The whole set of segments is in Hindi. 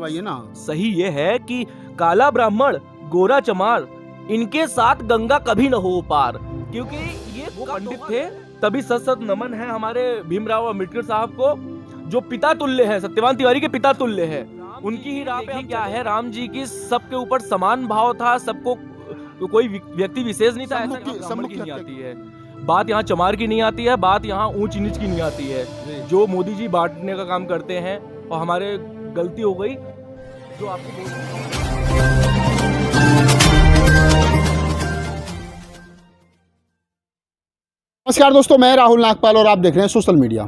खुलवाइए ना। सही ये है कि काला ब्राह्मण, गोरा चमार, इनके साथ गंगा कभी न हो पार, क्योंकि ये वो पंडित थे। तभी सत सत नमन है हमारे भीमराव अम्बेडकर साहब को, जो पिता तुल्य है, सत्यवान तिवारी के पिता तुल्य है। उनकी ही राह पे क्या है, राम जी की सबके ऊपर समान भाव था, सबको, कोई व्यक्ति विशेष नहीं था। ऐसा ब्राह्मण की नहीं आती है बात, यहाँ चमार की नहीं आती है बात, यहाँ ऊंच नीच की नहीं आती है। जो मोदी जी बांटने का काम करते हैं, और हमारे गलती हो गई जो आपको नमस्कार दोस्तों, मैं राहुल नागपाल और आप देख रहे हैं सोशल मीडिया।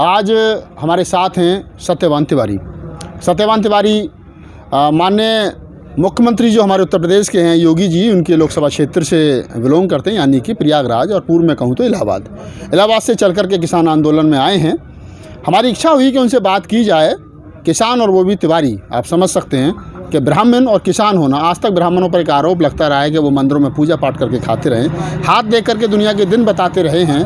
आज हमारे साथ हैं सत्यवान तिवारी। सत्यवान तिवारी माननीय मुख्यमंत्री जो हमारे उत्तर प्रदेश के हैं, योगी जी, उनके लोकसभा क्षेत्र से बिलोंग करते हैं, यानी कि प्रयागराज, और पूर्व में कहूँ तो इलाहाबाद से चल कर के किसान आंदोलन में आए हैं। हमारी इच्छा हुई कि उनसे बात की जाए। किसान और वो भी तिवारी, आप समझ सकते हैं कि ब्राह्मण और किसान होना। आज तक ब्राह्मणों पर एक आरोप लगता रहा है कि वो मंदिरों में पूजा पाठ करके खाते रहे, हाथ देख करके दुनिया के दिन बताते रहे हैं,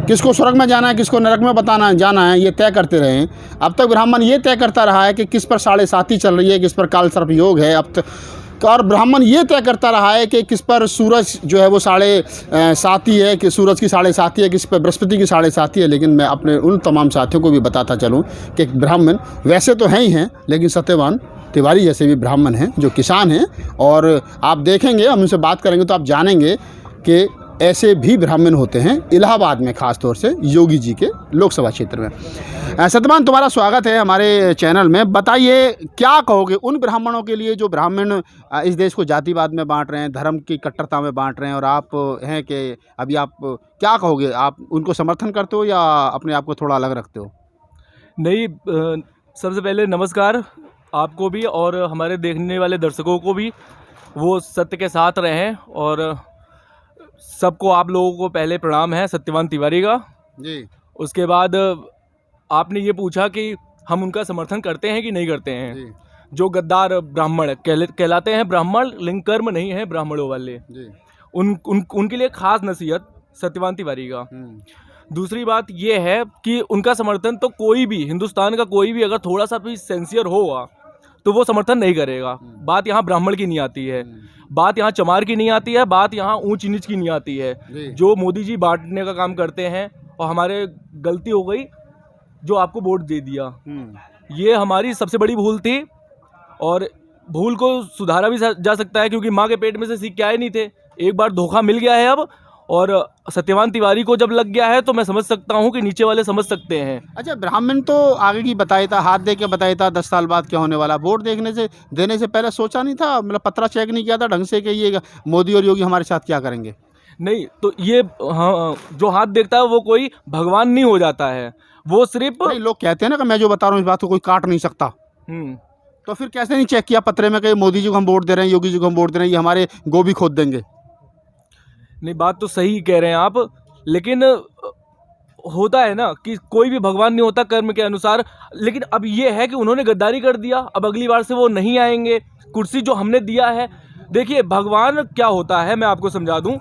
किसको स्वर्ग में जाना है, किसको नरक में जाना है, ये तय करते रहे हैं। अब तक ब्राह्मण ये तय करता रहा है कि किस पर 7.5 चल रही है, किस पर काल सर्प योग है। अब तक और ब्राह्मण ये तय करता रहा है कि किस पर सूरज जो है वो 7.5 है, कि सूरज की 7.5 है, किस पर बृहस्पति की 7.5 है। लेकिन मैं अपने उन तमाम साथियों को भी बताता चलूँ कि ब्राह्मण वैसे तो हैं ही हैं, लेकिन सत्यवान तिवारी जैसे भी ब्राह्मण हैं जो किसान हैं। और आप देखेंगे, हम उनसे बात करेंगे तो आप जानेंगे कि ऐसे भी ब्राह्मण होते हैं इलाहाबाद में, ख़ास तौर से योगी जी के लोकसभा क्षेत्र में। सत्यवान, तुम्हारा स्वागत है हमारे चैनल में। बताइए, क्या कहोगे उन ब्राह्मणों के लिए जो ब्राह्मण इस देश को जातिवाद में बांट रहे हैं, धर्म की कट्टरता में बांट रहे हैं, और आप हैं कि अभी आप क्या कहोगे? आप उनको समर्थन करते हो या अपने आप को थोड़ा अलग रखते हो? नहीं, सबसे पहले नमस्कार आपको भी और हमारे देखने वाले दर्शकों को भी। वो सत्य के साथ रहें, और सबको, आप लोगों को पहले प्रणाम है सत्यवान तिवारी का जी। उसके बाद आपने ये पूछा कि हम उनका समर्थन करते हैं कि नहीं करते हैं जी। जो गद्दार ब्राह्मण कहलाते हैं। ब्राह्मण लिंग कर्म नहीं है ब्राह्मणों वाले जी। उनके लिए खास नसीहत सत्यवान तिवारी का। दूसरी बात ये है कि उनका समर्थन तो कोई भी, हिंदुस्तान का कोई भी अगर थोड़ा सा भी सेंसियर होगा तो वो समर्थन नहीं करेगा। बात यहाँ ब्राह्मण की नहीं आती है, बात यहाँ चमार की नहीं आती है, बात यहाँ ऊंच नीच की नहीं आती है। जो मोदी जी बांटने का काम करते हैं, और हमारे गलती हो गई जो आपको वोट दे दिया, ये हमारी सबसे बड़ी भूल थी। और भूल को सुधारा भी जा सकता है, क्योंकि माँ के पेट में से सीख के आए नहीं थे। एक बार धोखा मिल गया है अब, और सत्यवान तिवारी को जब लग गया है तो मैं समझ सकता हूँ कि नीचे वाले समझ सकते हैं। अच्छा, ब्राह्मण तो आगे की बताया था, हाथ दे के बताया था 10 साल बाद क्या होने वाला। वोट देने से पहले सोचा नहीं था, मतलब पत्रा चेक नहीं किया था ढंग से कि ये मोदी और योगी हमारे साथ क्या करेंगे? नहीं, तो ये हाँ, जो हाथ देखता है वो कोई भगवान नहीं हो जाता है, वो सिर्फ लोग कहते हैं ना कि मैं जो बता रहा हूँ इस बात को कोई काट नहीं सकता। तो फिर कैसे नहीं चेक किया पत्रे में कि मोदी जी को हम वोट दे रहे हैं, योगी जी को हम वोट दे रहे हैं, ये हमारे गोभी खोद देंगे? नहीं, बात तो सही कह रहे हैं आप, लेकिन होता है ना कि कोई भी भगवान नहीं होता कर्म के अनुसार। लेकिन अब ये है कि उन्होंने गद्दारी कर दिया, अब अगली बार से वो नहीं आएंगे। कुर्सी जो हमने दिया है, देखिए भगवान क्या होता है मैं आपको समझा दूं।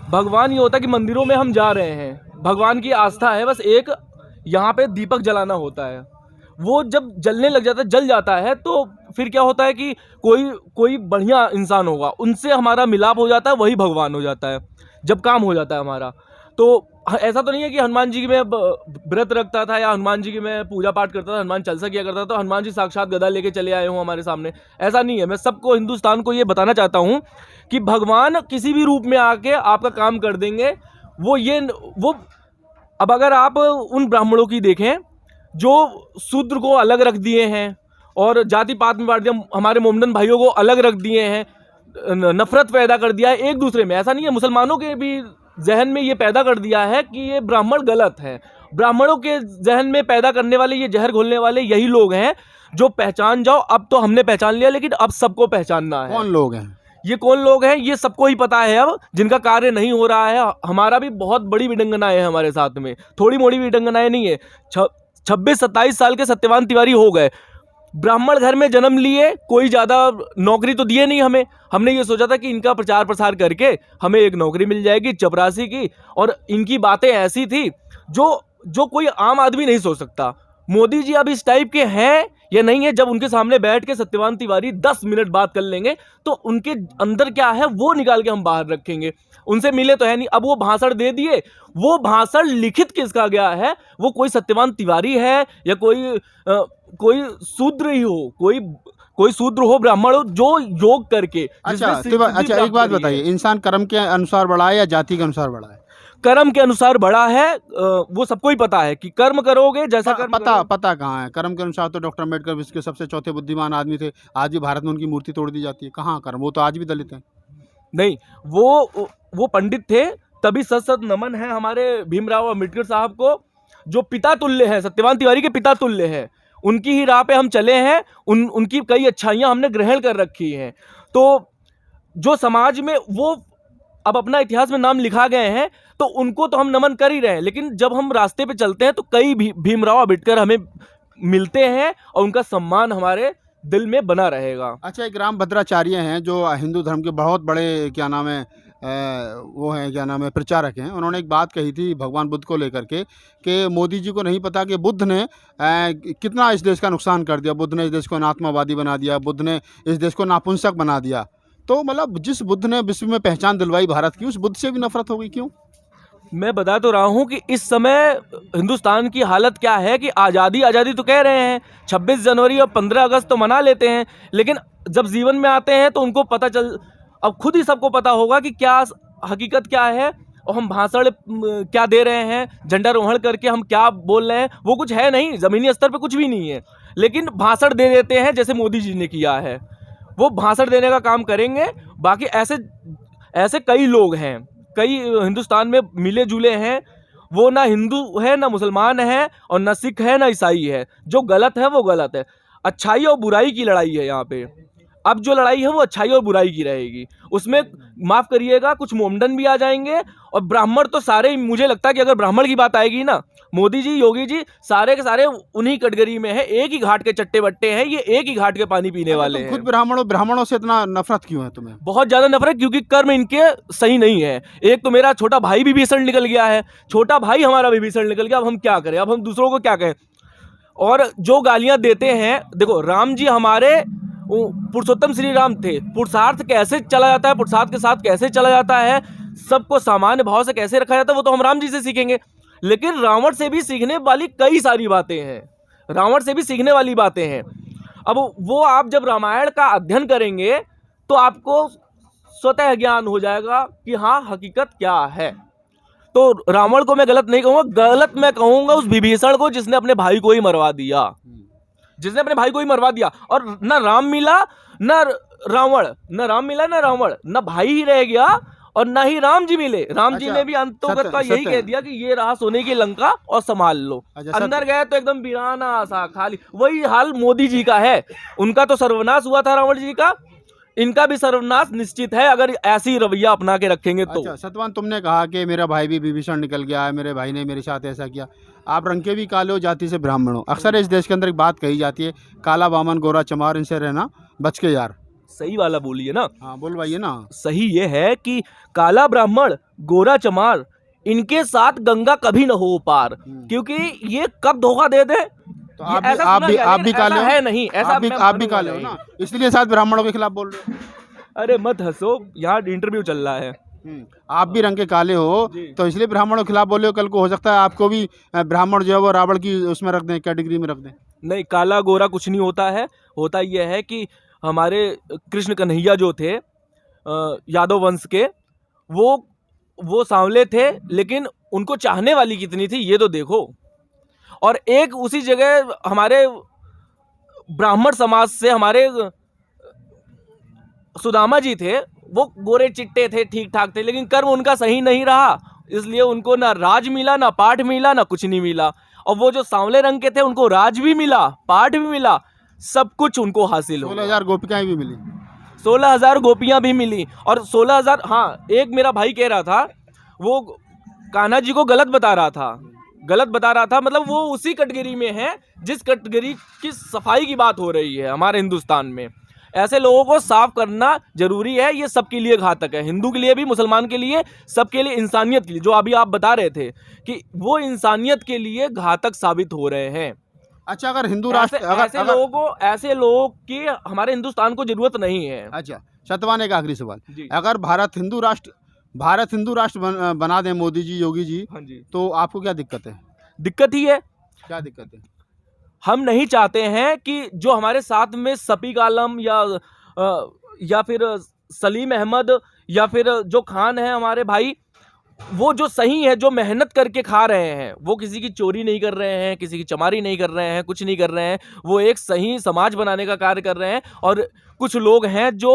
भगवान ये होता है कि मंदिरों में हम जा रहे हैं, भगवान की आस्था है, बस एक यहाँ पे दीपक जलाना होता है। वो जब जलने लग जाता है, जल जाता है, तो फिर क्या होता है कि कोई बढ़िया इंसान होगा, उनसे हमारा मिलाप हो जाता है, वही भगवान हो जाता है जब काम हो जाता है हमारा। तो ऐसा तो नहीं है कि हनुमान जी की मैं व्रत रखता था या हनुमान जी की मैं पूजा पाठ करता था, हनुमान चालीसा किया करता था तो हनुमान जी साक्षात गदा लेके चले आए हों हमारे सामने। ऐसा नहीं है। मैं सबको, हिंदुस्तान को ये बताना चाहता हूँ कि भगवान किसी भी रूप में आके आपका काम कर देंगे। वो अब अगर आप उन ब्राह्मणों की देखें जो शूद्र को अलग रख दिए हैं और जाति पात में बांट दिया, हमारे मोमडन भाइयों को अलग रख दिए हैं, नफरत पैदा कर दिया है एक दूसरे में। ऐसा नहीं है, मुसलमानों के भी जहन में ये पैदा कर दिया है कि ये ब्राह्मण गलत है। ब्राह्मणों के जहन में पैदा करने वाले, ये जहर घोलने वाले यही लोग हैं जो पहचान जाओ। अब तो हमने पहचान लिया, लेकिन अब सबको पहचानना है। कौन लोग हैं ये? कौन लोग हैं ये सबको ही पता है अब, जिनका कार्य नहीं हो रहा है। हमारा भी बहुत बड़ी विडंगनाएं है हमारे साथ में, थोड़ी मोड़ी विडंगनाएं नहीं है। 26-27 साल के सत्यवान तिवारी हो गए, ब्राह्मण घर में जन्म लिए, कोई ज़्यादा नौकरी तो दिए नहीं हमें। हमने ये सोचा था कि इनका प्रचार प्रसार करके हमें एक नौकरी मिल जाएगी चपरासी की, और इनकी बातें ऐसी थी जो कोई आम आदमी नहीं सोच सकता। मोदी जी अब इस टाइप के हैं ये नहीं है जब उनके सामने बैठ के सत्यवान तिवारी 10 मिनट बात कर लेंगे तो उनके अंदर क्या है वो निकाल के हम बाहर रखेंगे। उनसे मिले तो है नहीं, अब वो भाषण दे दिए, वो भाषण लिखित किसका गया है, वो कोई सत्यवान तिवारी है या कोई शूद्र ही हो, कोई शूद्र हो, ब्राह्मण हो, जो योग करके अच्छा एक बात बताइए, इंसान कर्म के अनुसार बढ़ा है या जाति के अनुसार बढ़ा है? कर्म के अनुसार बढ़ा है। वो सबको ही पता है कि कर्म करोगे जैसा कर्म पता कहाँ है? कर्म के अनुसार तो डॉक्टर अम्बेडकर विश्व के सबसे चौथे बुद्धिमान आदमी थे, आज भी भारत में उनकी मूर्ति तोड़ दी जाती है। कहाँ कर्म? वो तो आज भी दलित हैं। नहीं, वो पंडित थे, तभी सत सत नमन है हमारे भीमराव अम्बेडकर साहब को, जो पिता तुल्य है, सत्यवान तिवारी के पिता तुल्य है। उनकी ही राह पे हम चले हैं, उनकी कई अच्छाइयाँ हमने ग्रहण कर रखी हैं। तो जो समाज में वो अब अपना इतिहास में नाम लिखा गए हैं तो उनको तो हम नमन कर ही रहे हैं, लेकिन जब हम रास्ते पे चलते हैं तो कई भीमराव अम्बेडकर हमें मिलते हैं और उनका सम्मान हमारे दिल में बना रहेगा। अच्छा, एक राम भद्राचार्य हैं जो हिंदू धर्म के बहुत बड़े वो हैं प्रचारक हैं। उन्होंने एक बात कही थी भगवान बुद्ध को लेकर के कि मोदी जी को नहीं पता कि बुद्ध ने कितना इस देश का नुकसान कर दिया, बुद्ध ने इस देश को अनात्मावादी बना दिया, बुद्ध ने इस देश को नापुंसक बना दिया। तो मतलब जिस बुद्ध ने विश्व में पहचान दिलवाई भारत की, उस बुद्ध से भी नफरत हो गई, क्यों? मैं बता तो रहा हूं कि इस समय हिंदुस्तान की हालत क्या है कि आज़ादी तो कह रहे हैं, 26 जनवरी और 15 अगस्त तो मना लेते हैं, लेकिन जब जीवन में आते हैं तो उनको पता अब खुद ही सबको पता होगा कि क्या हकीकत क्या है और हम भाषण क्या दे रहे हैं, झंडारोहण करके हम क्या बोल रहे हैं, वो कुछ है नहीं, ज़मीनी स्तर पे कुछ भी नहीं है, लेकिन भाषण दे देते हैं जैसे मोदी जी ने किया है। वो भाषण देने का काम करेंगे। बाकी ऐसे कई लोग हैं, कई हिंदुस्तान में मिले जुले हैं, वो ना हिंदू है ना मुसलमान है और ना सिख है ना ईसाई है। जो गलत है वो गलत है। अच्छाई और बुराई की लड़ाई है यहाँ पे। अब जो लड़ाई है वो अच्छाई और बुराई की रहेगी। उसमें माफ़ करिएगा कुछ मोमडन भी आ जाएंगे और ब्राह्मण तो सारे, मुझे लगता है कि अगर ब्राह्मण की बात आएगी ना, मोदी जी, योगी जी सारे के सारे उन्हीं कैटेगरी में है। एक ही घाट के चट्टे बट्टे हैं, ये एक ही घाट के पानी पीने वाले हैं। खुद ब्राह्मणों से इतना नफरत क्यों है तुम्हें? बहुत ज़्यादा नफरत, क्योंकि कर्म इनके सही नहीं है। एक तो मेरा छोटा भाई विभीषण निकल गया है, छोटा भाई हमारा विभीषण निकल गया। अब हम क्या करें, अब हम दूसरों को क्या कहें? और जो गालियां देते हैं, देखो राम जी हमारे पुरुषोत्तम श्री राम थे। पुरुषार्थ कैसे चला जाता है, पुरुषार्थ के साथ कैसे चला जाता है, सबको सामान्य भाव से कैसे रखा जाता है, वो तो हम राम जी से सीखेंगे। लेकिन रावण से भी सीखने वाली कई सारी बातें हैं, रावण से भी सीखने वाली बातें हैं। अब वो आप जब रामायण का अध्ययन करेंगे तो आपको स्वतः ज्ञान हो जाएगा कि हाँ हकीकत क्या है। तो रावण को मैं गलत नहीं कहूँगा, गलत मैं कहूँगा उस विभीषण को जिसने अपने भाई को ही मरवा दिया, जिसने अपने भाई को ही मरवा दिया। और न राम मिला न रावण, न राम मिला न रावण, न भाई ही रह गया और न ही राम जी मिले। राम जी ने भी अंतोगत का यही कह दिया कि ये रहा सोने की लंका और संभाल लो। अंदर गए तो एकदम वीराना सा खाली। वही हाल मोदी जी का है। उनका तो सर्वनाश हुआ था रावण जी का, इनका भी सर्वनाश निश्चित है अगर ऐसी रवैया अपना के रखेंगे तो। अच्छा सतवान, तुमने कहा कि मेरा भाई भी विभीषण निकल गया है, मेरे भाई ने मेरे साथ ऐसा किया। आप रंग के भी काले हो, जाति से ब्राह्मण हो। अक्सर इस देश के अंदर एक बात कही जाती है, काला बामन गोरा चमार, इनसे रहना बच के यार। सही वाला बोलिए ना। हाँ बोलवाइए ना। सही ये है कि काला ब्राह्मण गोरा चमार, इनके साथ गंगा कभी न हो पार, क्योंकि ये कब धोखा दे दे। तो आप भी काले हो? है नहीं ऐसा, आप भी काले हो ना, इसलिए शायद ब्राह्मणों के खिलाफ बोल रहे हो। अरे मत हंसो, यहाँ इंटरव्यू चल रहा है। आप भी रंग के काले हो तो इसलिए ब्राह्मणों के खिलाफ बोले हो। कल को हो सकता है आपको भी ब्राह्मण जो है वो रावण की उसमें रख दें, कैटेगरी में रख दें। नहीं, काला गोरा कुछ नहीं होता है। होता यह है कि हमारे कृष्ण कन्हैया जो थे यादव वंश के, वो सांवले थे, लेकिन उनको चाहने वाली कितनी थी ये तो देखो। और एक उसी जगह हमारे ब्राह्मण समाज से हमारे सुदामा जी थे, वो गोरे चिट्टे थे, ठीक ठाक थे, लेकिन कर्म उनका सही नहीं रहा, इसलिए उनको ना राज मिला, ना पाठ मिला, ना कुछ नहीं मिला। और वो जो सांवले रंग के थे उनको राज भी मिला, पाठ भी मिला, सब कुछ उनको हासिल हो। 16,000 गोपिकाएं भी मिली, 16,000 गोपियां भी मिली। और 16,000, हाँ एक मेरा भाई कह रहा था वो कान्हा जी को गलत बता रहा था, मतलब वो उसी कैटेगरी में है जिस कैटेगरी की सफाई की बात हो रही है हमारे हिंदुस्तान में। ऐसे लोगों को साफ करना जरूरी है, ये सबके लिए घातक है, हिंदू के लिए भी, मुसलमान के लिए, सबके लिए, इंसानियत के लिए। जो अभी आप बता रहे थे कि वो इंसानियत के लिए घातक साबित हो रहे हैं। अच्छा, अगर हिंदू राष्ट्र ऐसे लोगों की हमारे हिंदुस्तान को जरूरत नहीं है। अच्छा, सत्यवान एक आखिरी सवाल, जी। अगर भारत हिंदू राष्ट्र बना दें मोदी जी, योगी जी, हाँ जी। तो आपको क्या दिक्कत है? दिक्कत ही है। क्या दिक्कत है? हम नहीं चाहते हैं कि जो हमारे साथ में शफीक आलम या फिर सलीम अहमद या फिर जो खान है हमारे भाई, वो जो सही है, जो मेहनत करके खा रहे हैं, वो किसी की चोरी नहीं कर रहे हैं, किसी की चमारी नहीं कर रहे हैं, कुछ नहीं कर रहे हैं, वो एक सही समाज बनाने का कार्य कर रहे हैं। और कुछ लोग हैं जो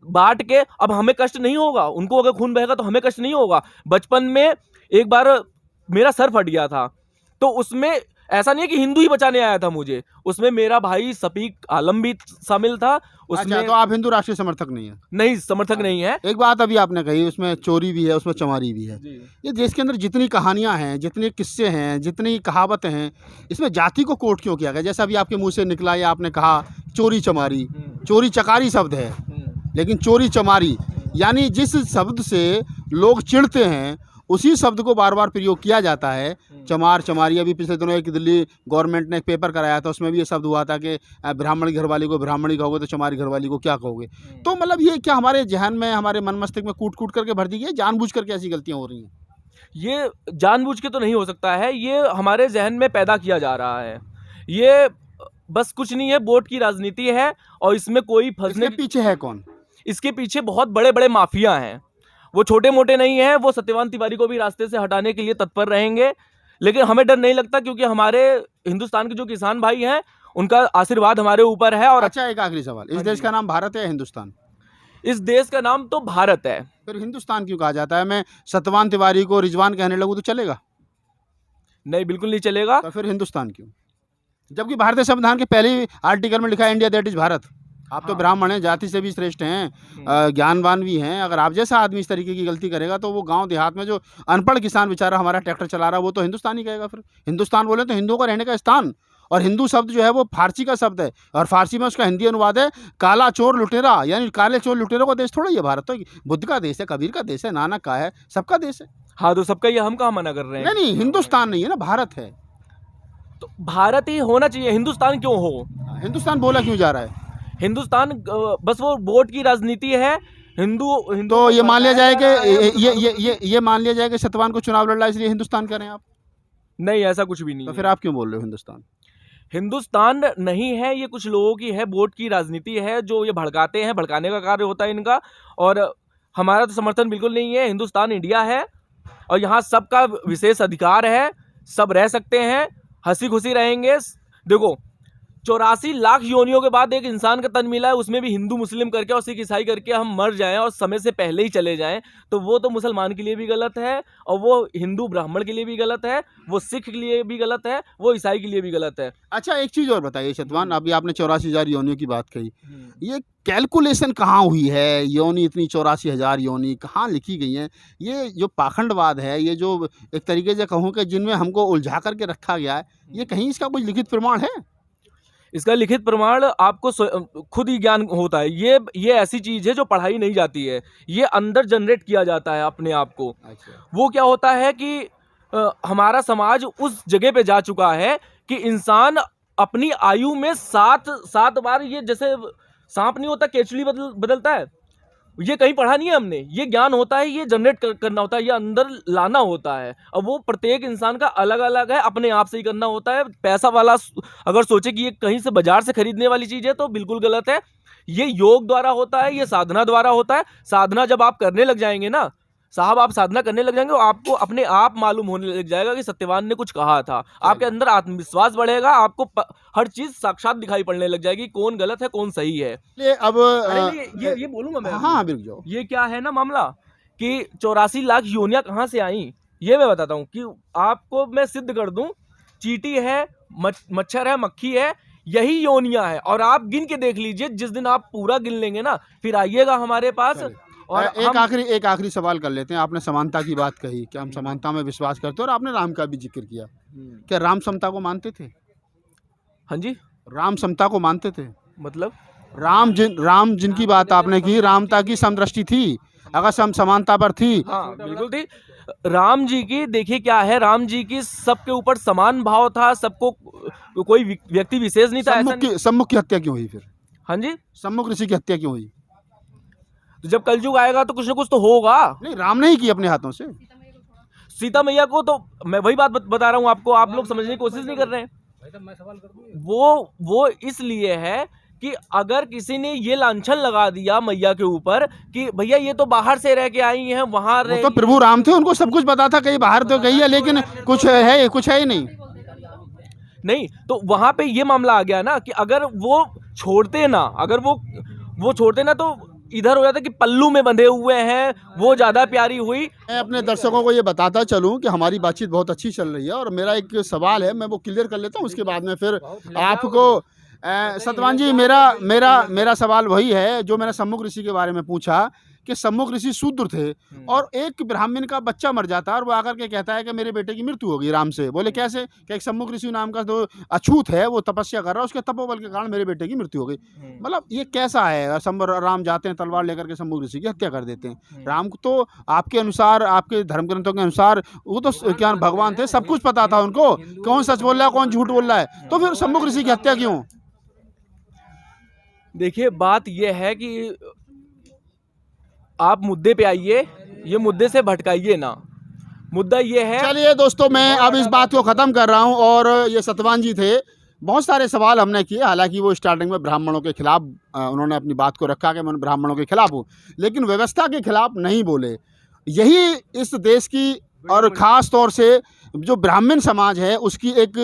बांट के, अब हमें कष्ट नहीं होगा, उनको अगर खून बहेगा तो हमें कष्ट नहीं होगा। बचपन में एक बार मेरा सर फट गया था, तो उसमें ऐसा नहीं है कि हिंदू ही बचाने आया था मुझे, उसमें मेरा भाई शफीक आलम भी शामिल था। अच्छा, तो आप हिंदू राष्ट्र समर्थक नहीं है? नहीं, समर्थक नहीं है। एक बात अभी आपने कही, उसमें चोरी भी है, उसमें चमारी भी है। ये देश के अंदर जितनी कहानियां हैं, जितने किस्से हैं, जितनी कहावतें हैं, इसमें जाति को कोट क्यों किया गया? जैसा अभी आपके मुंह से निकला या आपने कहा चोरी चमारी, चोरी चकारी शब्द है, लेकिन चोरी चमारी यानी जिस शब्द से लोग चिढ़ते हैं उसी शब्द को बार बार प्रयोग किया जाता है। चमार चमारी, अभी पिछले दिनों एक दिल्ली गवर्नमेंट ने एक पेपर कराया था, उसमें भी ये शब्द हुआ था कि ब्राह्मण घरवाली को ब्राह्मणी कहोगे तो चमारी घरवाली को क्या कहोगे। तो मतलब ये क्या हमारे जहन में, हमारे मन मस्तिष्क में कूट कूट करके भर दी गई है? जानबूझ करके ऐसी गलतियां हो रही हैं? ये जानबूझ के तो नहीं हो सकता है, ये हमारे जहन में पैदा किया जा रहा है। ये बस कुछ नहीं है, वोट की राजनीति है और इसमें कोई फंसने इसके पीछे है कौन? इसके पीछे बहुत बड़े बड़े माफिया हैं, वो छोटे मोटे नहीं हैं। वो सत्यवान तिवारी को भी रास्ते से हटाने के लिए तत्पर रहेंगे, लेकिन हमें डर नहीं लगता, क्योंकि हमारे हिंदुस्तान के जो किसान भाई हैं उनका आशीर्वाद हमारे ऊपर है। और अच्छा, एक आखिरी सवाल, इस देश का नाम भारत है या हिंदुस्तान? इस देश का नाम तो भारत है। फिर हिंदुस्तान क्यों कहा जाता है? मैं सत्यवान तिवारी को रिजवान कहने लगूं तो चलेगा? नहीं, बिल्कुल नहीं चलेगा। तो फिर हिंदुस्तान क्यों? जबकि भारतीय संविधान के पहले आर्टिकल में लिखा है इंडिया दैट इज भारत। आप तो ब्राह्मण हैं, जाति से भी श्रेष्ठ हैं, ज्ञानवान भी हैं। अगर आप जैसा आदमी इस तरीके की गलती करेगा तो वो गांव देहात में जो अनपढ़ किसान बेचारा हमारा ट्रैक्टर चला रहा है वो तो हिंदुस्तान ही कहेगा। फिर हिंदुस्तान बोले तो हिंदुओं का रहने का स्थान, और हिंदू शब्द जो है वो फारसी का शब्द है, और फारसी में उसका हिंदी अनुवाद है काला चोर लुटेरा, यानी काले चोर लुटेरों का देश थोड़ा ही है भारत। तो बुद्ध का देश है, कबीर का देश है, नानक का है, सबका देश है। हाँ, तो सबका ये हम कहाँ मना कर रहे हैं? नहीं, हिंदुस्तान नहीं है ना, भारत है। तो भारत ही होना चाहिए, हिंदुस्तान क्यों हो? हिंदुस्तान बोला क्यों जा रहा है? हिंदुस्तान बस वो वोट की राजनीति है। हिंदू तो ये मान लिया जाए कि ये मान लिया जाए कि सत्यवान को चुनाव लड़ रहा है इसलिए हिंदुस्तान करें आप? नहीं, ऐसा कुछ भी नहीं तो है। फिर आप क्यों बोल रहे हो हिंदुस्तान? हिंदुस्तान नहीं है, ये कुछ लोगों की है, वोट की राजनीति है, जो ये भड़काते हैं, भड़काने का कार्य होता है इनका। और हमारा तो समर्थन बिल्कुल नहीं है। हिंदुस्तान इंडिया है और यहाँ सबका विशेष अधिकार है, सब रह सकते हैं, हंसी खुशी रहेंगे। देखो, 84 लाख योनियों के बाद एक इंसान का तन मिला है, उसमें भी हिंदू मुस्लिम करके और सिख ईसाई करके हम मर जाएं और समय से पहले ही चले जाएं, तो वो तो मुसलमान के लिए भी गलत है, और वो हिंदू ब्राह्मण के लिए भी गलत है, वो सिख के लिए भी गलत है, वो ईसाई के लिए भी गलत है। अच्छा, एक चीज़ और बताइए सत्यवान, अभी आपने 84,000 योनियों की बात कही, ये कैलकुलेशन कहाँ हुई है? योनि इतनी 84,000 योनि कहाँ लिखी गई हैं? ये जो पाखंडवाद है, ये जो एक तरीके से कहूँ कि जिनमें हमको उलझा करके रखा गया है, ये कहीं इसका कोई लिखित प्रमाण है? इसका लिखित प्रमाण आपको खुद ही ज्ञान होता है। ये ऐसी चीज़ है जो पढ़ाई नहीं जाती है, ये अंदर जनरेट किया जाता है अपने आप को। अच्छा। वो क्या होता है कि हमारा समाज उस जगह पे जा चुका है कि इंसान अपनी आयु में 7 बार, ये जैसे सांप नहीं होता केचुली बदलता है, ये कहीं पढ़ा नहीं है हमने। ये ज्ञान होता है, ये जनरेट करना होता है, ये अंदर लाना होता है। अब वो प्रत्येक इंसान का अलग अलग है, अपने आप से ही करना होता है। पैसा वाला अगर सोचे कि ये कहीं से बाजार से खरीदने वाली चीज़ है तो बिल्कुल गलत है। ये योग द्वारा होता है, ये साधना द्वारा होता है। साधना जब आप करने लग जाएंगे ना साहब, आप साधना करने लग जाएंगे, आपको अपने आप मालूम होने लग जाएगा कि सत्यवान ने कुछ कहा था। आपके अंदर आत्मविश्वास बढ़ेगा, आपको हर चीज साक्षात दिखाई पड़ने लग जाएगी, कौन गलत है कौन सही है। ये अब ये बोलूंगा मैं। हाँ, बिल्कुल जाओ। ये क्या है ना मामला कि 84 लाख योनियां कहाँ से आई, ये मैं बताता हूँ कि आपको मैं सिद्ध कर दूं। चींटी है, मच्छर है, मक्खी है, यही योनियां है। और आप गिन के देख लीजिए, जिस दिन आप पूरा गिन लेंगे ना, फिर आइएगा हमारे पास। और एक आखिरी सवाल कर लेते हैं। आपने समानता की बात कही कि हम समानता में विश्वास करते हैं, और आपने राम का भी जिक्र किया। क्या राम समता को मानते थे? हाँ जी। राम समता को मानते थे? मतलब राम जिनकी बात आपने की, रामता की समदृष्टि थी। अगर समानता पर थी। हाँ बिल्कुल थी। राम जी की देखिए क्या है, राम जी की सबके ऊपर समान भाव था, सबको कोई व्यक्ति विशेष नहीं था, ऐसा नहीं। सम्मुख की हत्या क्यों हुई फिर? हाँ जी, सम्मुख ऋषि की हत्या क्यों हुई? तो जब कलयुग आएगा तो कुछ ना कुछ तो होगा। नहीं, राम ने ही की अपने हाथों से। सीता मैया को तो मैं वही बात बता रहा हूँ आपको, आप लोग समझने की कोशिश नहीं कर रहे हैं। वो इसलिए है कि अगर किसी ने ये लांछन लगा दिया मैया के ऊपर कि भैया ये तो बाहर से रह के आई हैं, वहां वो तो प्रभु राम थे, उनको सब कुछ पता था, कहीं बाहर तो गई है, लेकिन कुछ है ही नहीं। नहीं, तो वहां पे ये मामला आ गया ना कि अगर वो छोड़ते ना, अगर वो छोड़ते ना तो इधर हो जाता कि पल्लू में बंधे हुए हैं, वो ज्यादा प्यारी हुई। मैं अपने दर्शकों को ये बताता चलूं कि हमारी बातचीत बहुत अच्छी चल रही है, और मेरा एक सवाल है, मैं वो क्लियर कर लेता हूं, उसके बाद में फिर आपको सतवान जी, मेरा सवाल वही है जो मैंने सम्मुख ऋषि के बारे में पूछा कि सम्मुख ऋषि शूद्र थे, और एक ब्राह्मण का बच्चा मर जाता है और वो आकर के कहता है कि मेरे बेटे की मृत्यु हो गई राम से। बोले कैसे? कि एक सम्मुख ऋषि नाम का जो अछूत है वो तपस्या कर रहा है, उसके तपोबल के कारण मेरे बेटे की मृत्यु हो गई। मतलब ये कैसा है? राम जाते हैं तलवार लेकर के सम्मुख ऋषि की हत्या कर देते हैं। राम को तो आपके अनुसार, आपके धर्म ग्रंथों के अनुसार वो तो क्या भगवान थे, सब कुछ पता था उनको, कौन सच बोल रहा है कौन झूठ बोल रहा है, तो फिर सम्मुख ऋषि की हत्या क्यों? देखिए बात यह है कि आप मुद्दे पे आइए, ये मुद्दे से भटकाइए ना। मुद्दा ये है। चलिए दोस्तों, मैं अब इस बात को ख़त्म कर रहा हूं, और ये सतवान जी थे, बहुत सारे सवाल हमने किए, हालांकि वो स्टार्टिंग में ब्राह्मणों के खिलाफ उन्होंने अपनी बात को रखा कि मैं ब्राह्मणों के खिलाफ हूँ, लेकिन व्यवस्था के खिलाफ नहीं बोले। यही इस देश की और ख़ास तौर से जो ब्राह्मण समाज है उसकी एक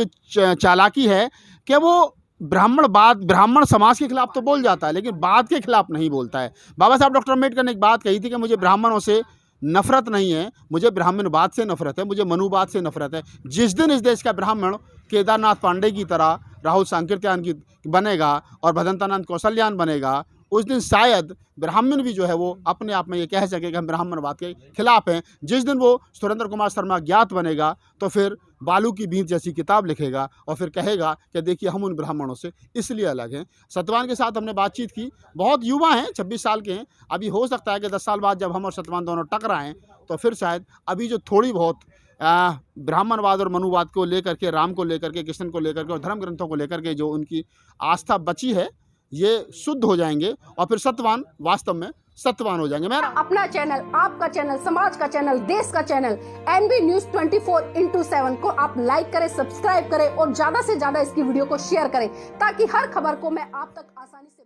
चालाकी है कि वो ब्राह्मण समाज के खिलाफ तो बोल जाता है, लेकिन बात के खिलाफ नहीं बोलता है। बाबा साहब डॉक्टर अम्बेडकर ने एक बात कही थी कि मुझे ब्राह्मणों से नफरत नहीं है, मुझे ब्राह्मणवाद से नफरत है, मुझे मनुवाद से नफरत है। जिस दिन इस देश का ब्राह्मण केदारनाथ पांडे की तरह, राहुल सांकृत्यायन की बनेगा और भदंतानंद कौशल्यान बनेगा, उस दिन शायद ब्राह्मण भी जो है वो अपने आप में ये कह सके कि हम ब्राह्मणवाद के खिलाफ हैं। जिस दिन वो सुरेंद्र कुमार शर्मा ज्ञात बनेगा तो फिर बालू की बींत जैसी किताब लिखेगा और फिर कहेगा कि देखिए हम उन ब्राह्मणों से इसलिए अलग हैं। सतवान के साथ हमने बातचीत की, बहुत युवा हैं, 26 साल के हैं। अभी हो सकता है कि 10 साल बाद जब हम और सतवान दोनों टकराएं तो फिर शायद अभी जो थोड़ी बहुत ब्राह्मणवाद और मनुवाद को लेकर के, राम को लेकर के, कृष्ण को लेकर के और धर्म ग्रंथों को लेकर के जो उनकी आस्था बची है, ये शुद्ध हो जाएंगे और फिर सत्यवान वास्तव में सत्यवान हो जाएंगे। मेरा अपना चैनल, आपका चैनल, समाज का चैनल, देश का चैनल NB News 24/7 को आप लाइक करें, सब्सक्राइब करें और ज्यादा से ज्यादा इसकी वीडियो को शेयर करें ताकि हर खबर को मैं आप तक आसानी से